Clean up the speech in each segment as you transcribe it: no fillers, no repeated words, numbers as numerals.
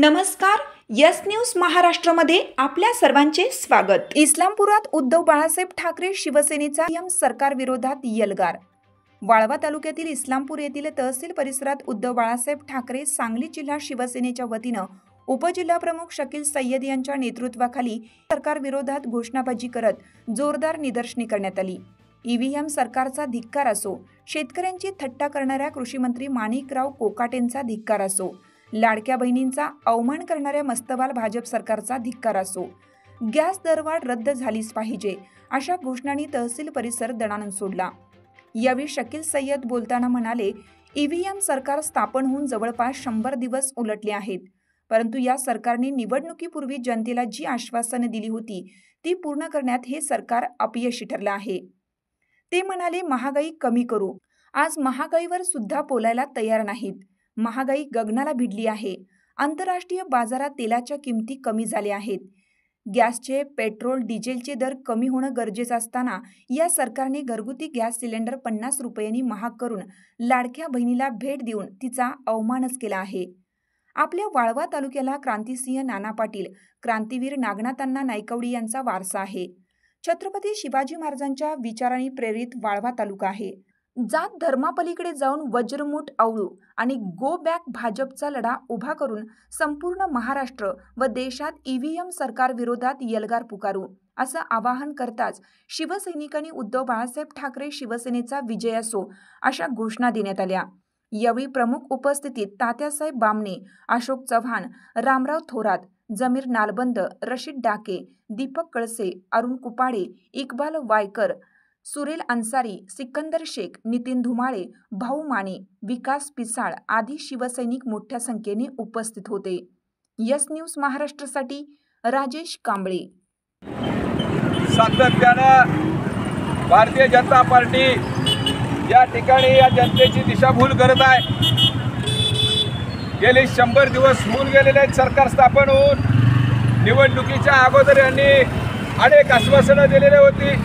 नमस्कार. Yes news महाराष्ट्रामध्ये आपल्या सर्वांचे स्वागत. इस्लामपुरात उद्धव बाळासाहेब ठाकरे शिवसेनेचा सरकार विरोधात यल्गार. वाळवा तालुक्यातील इस्लामपूर येथील तहसील परिसरात उद्धव बाळासाहेब ठाकरे सांगली जिल्हा शिवसेनेच्या वतीनं उपजिल्हाप्रमुख शकील सय्यद यांच्या नेतृत्वाखाली सरकार विरोधात घोषणाबाजी करत जोरदार निदर्शने करण्यात आली. ईव्हीएम सरकारचा धिक्कार असो, शेतकऱ्यांची थट्टा करणाऱ्या कृषीमंत्री माणिकराव कोकाटेंचा धिक्कार असो, लाडक्या बहिणींचा अवमान करणाऱ्या मस्तवाल भाजप सरकारचा धिक्कार असो, गॅस दरवाढ रद्द झालीच पाहिजे अशा घोषणांनी तहसील परिसर दणाणून सोडला. यावेळी शकील सय्यद बोलताना म्हणाले, ईव्हीएम सरकार स्थापन होऊन जवळपास 100 दिवस उलटले आहेत, परंतु या सरकारने निवडणुकीपूर्वी जनतेला जी आश्वासने दिली होती ती पूर्ण करण्यात हे सरकार अपयशी ठरलं आहे. ते म्हणाले, महागाई कमी करू. आज महागाईवर सुद्धा बोलायला तयार नाहीत. महागाई गगनाला भिडली आहे. आंतरराष्ट्रीय बाजारात तेलाच्या किमती कमी झाल्या आहेत. गॅसचे, पेट्रोल, डिझेलचे दर कमी होणं गरजेचं असताना या सरकारने घरगुती गॅस सिलेंडर 50 रुपयांनी महाग करून लाडक्या बहिणीला भेट देऊन तिचा अवमानच केला आहे. आपल्या वाळवा तालुक्याला क्रांतिसिंह नाना पाटील, क्रांतीवीर नागनाथांना नायकवडी यांचा वारसा आहे. छत्रपती शिवाजी महाराजांच्या विचारांनी प्रेरित वाळवा तालुका आहे. जात धर्मापलीकडे जाऊन वज्रमुठ आवळू आणि गो बॅक भाजपचा लढा उभा करून संपूर्ण महाराष्ट्र व देशात ईव्हीएम सरकार विरोधात यल्गार पुकारू असं आवाहन करताच शिवसैनिकांनी उद्धव बाळासाहेब ठाकरे शिवसेनेचा विजय असो अशा घोषणा देण्यात आल्या. यावेळी प्रमुख उपस्थितीत तात्यासाहेब बामणे, अशोक चव्हाण, रामराव थोरात, जमीर नालबंद, रशीद डाके, दीपक कळसे, अरुण कुपाडे, इक्बाल वायकर, सुरेल अन्सारी, सिकंदर शेख, नितीन धुमाळे, भाऊ माने, विकास पिसाळ आदी शिवसैनिक मोठ्या संख्येने उपस्थित होते. यस न्यूज महाराष्ट्रासाठी राजेश कांबळे. सातत्यानं भारतीय जनता पार्टी या ठिकाणी या जनतेची दिशाभूल करत आहे. गेले 100 दिवस होऊन गेलेले आहेत सरकार स्थापन होऊन. निवडणुकीच्या अगोदर यांनी अनेक आश्वासनं दिलेली होती.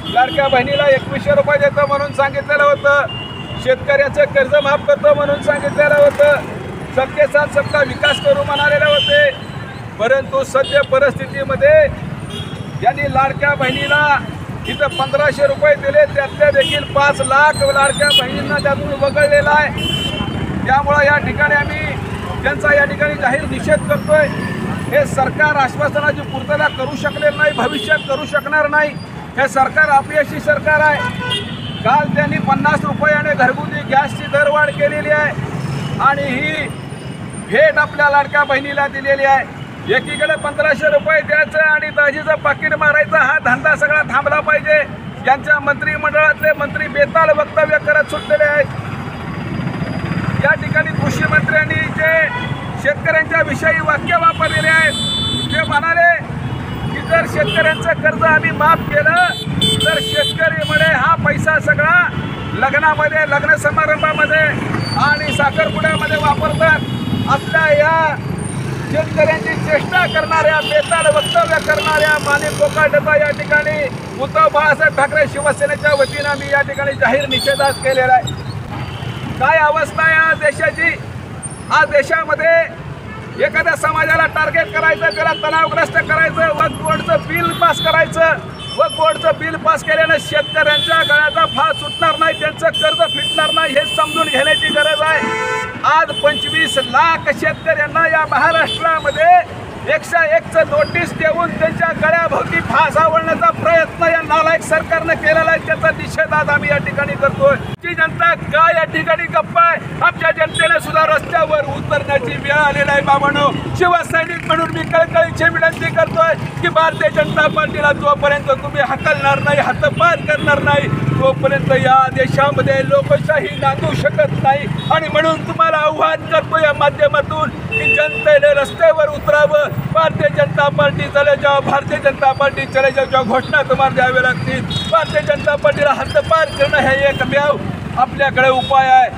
लाडक्या बहिणीला 2100 रुपये देतो म्हणून सांगितलेलं होतं. शेतकऱ्याचं कर्ज माफ करतो म्हणून सांगितलेलं होतं. सबके साथ सबका विकास करू म्हणालेले होते. परंतु सद्य परिस्थितीमध्ये यांनी लाडक्या बहिणीला इथं 1500 रुपये दिले, त्यातले देखील 5 लाख लाडक्या बहिणींना त्यातून वगळलेला आहे. त्यामुळं या ठिकाणी आम्ही त्यांचा या ठिकाणी जाहीर निषेध करतोय. हे सरकार आश्वासनाची पूर्तता करू शकलेलं नाही, भविष्यात करू शकणार नाही. हे सरकार अपयशी सरकार आहे. काल त्यांनी 50 रुपयाने घरगुती गॅसची दरवाढ केलेली आहे आणि ही भेट आपल्या लाडक्या बहिणीला दिलेली आहे. एकीकडे 1500 रुपये द्यायचं आणि दाजीचं पाकिट मारायचं हा धंदा सगळा थांबला पाहिजे. यांच्या मंत्रिमंडळातले मंत्री बेताल वक्तव्य करत सुटलेले आहेत. या ठिकाणी कृषी मंत्र्यांनी जे शेतकऱ्यांच्या विषयी वाक्य वापरलेले आहेत ते म्हणाले की जर शेतकऱ्यांचं कर्ज आम्ही माफ केलं तर शेतकरी म्हणे हा पैसा सगळा लग्नामध्ये, लग्न समारंभामध्ये आणि साखरपुड्यामध्ये वापरतात. आपल्या या शेतकऱ्यांची चेष्टा करणाऱ्या, बेताल वक्तव्य करणाऱ्या माणिक कोकाटेचा या ठिकाणी उद्धव बाळासाहेब ठाकरे शिवसेनेच्या वतीनं आम्ही या ठिकाणी जाहीर निषेध केलेला आहे. काय अवस्था आहे आज देशाची. आज देशामध्ये एखाद्या समाजाला टार्गेट करायचं, त्याला तणावग्रस्त करायचं, वक्फ बोर्डचं बिल पास करायचं. वक्फ बोर्डचं बिल पास केल्यानं शेतकऱ्यांच्या गळ्याचा फास सुटणार नाही, त्यांचं कर्ज फिटणार नाही हे समजून घेण्याची गरज आहे. आज 25 लाख शेतकऱ्यांना या महाराष्ट्रामध्ये 101चं नोटीस देऊन त्यांच्या गळ्याभोवती फास आवळण्याचा प्रयत्न या नालायक सरकारनं केलेला आहे. त्याचा निषेध आज आम्ही या ठिकाणी करतोय. ची जनता काय या ठिकाणी गप्प आहे. आमच्या जनतेने सुद्धा रस्त्यावर उतरण्याची वेळ आलेला आहे. बाबांनो, शिवसैनिक म्हणून मी कळकळीची विनंती करतोय की भारतीय जनता पार्टीला जोपर्यंत तुम्ही हकलणार नाही, हातपार करणार नाही, तोपर्यंत या देशामध्ये लोकशाही नांदू शकत नाही. आणि म्हणून तुम्हाला आव्हान करतो या माध्यमातून की जनतेने रस्त्यावर उतरावं. भारतीय जनता पार्टी चले जाओ, भारतीय जनता पार्टी चले जाओ घोषणा तुम्हाला द्यावी लागतील. भारतीय जनता पार्टीला हद्दपार करणं हे एकमेव आपल्याकडे उपाय आहे.